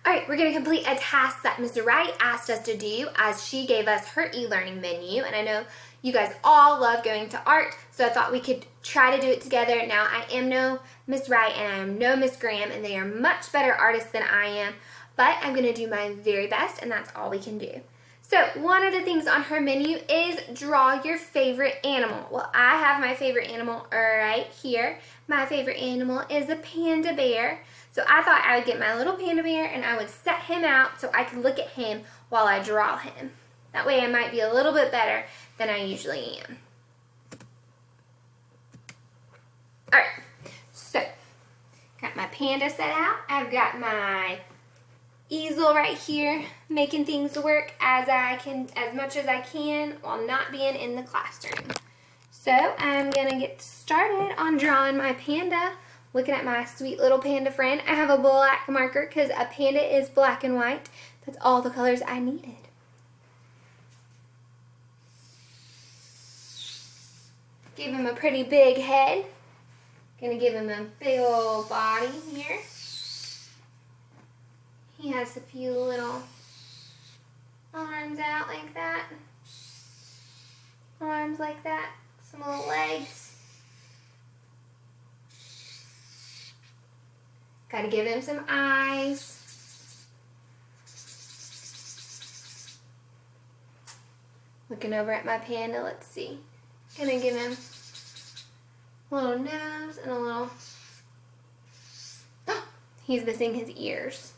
Alright, we're going to complete a task that Ms. Wright asked us to do as she gave us her e-learning menu. And I know you guys all love going to art, so I thought we could try to do it together. Now, I am no Ms. Wright and I am no Ms. Graham, and they are much better artists than I am, but I'm going to do my very best, and that's all we can do. So, one of the things on her menu is draw your favorite animal. Well, I have my favorite animal right here. My favorite animal is a panda bear. So I thought I would get my little panda bear and I would set him out so I could look at him while I draw him. That way I might be a little bit better than I usually am. Alright, so got my panda set out. I've got my easel right here making things work as much as I can while not being in the classroom. So I'm going to get started on drawing my panda. Looking at my sweet little panda friend. I have a black marker because a panda is black and white. That's all the colors I needed. Give him a pretty big head. Gonna give him a big old body here. He has a few little arms out like that. Arms like that. Some little legs. Gotta give him some eyes. Looking over at my panda, let's see. Gonna give him a little nose and a little... Oh, he's missing his ears.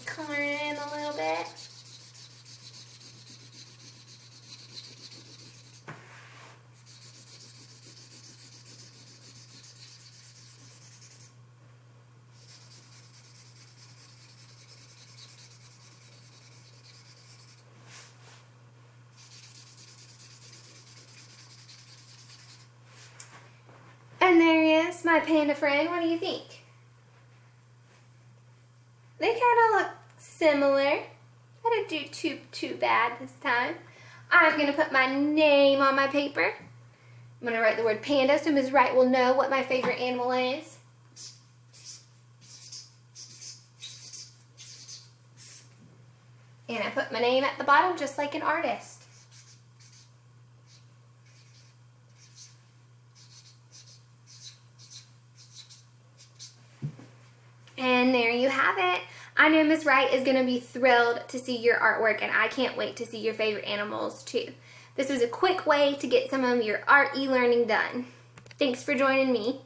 Color it in a little bit. And there he is, my panda friend. What do you think? They kind of look similar. I didn't do too bad this time. I'm going to put my name on my paper. I'm going to write the word panda so Ms. Wright will know what my favorite animal is. And I put my name at the bottom just like an artist. And there you have it. I know Ms. Wright is going to be thrilled to see your artwork, and I can't wait to see your favorite animals too. This was a quick way to get some of your art e-learning done. Thanks for joining me.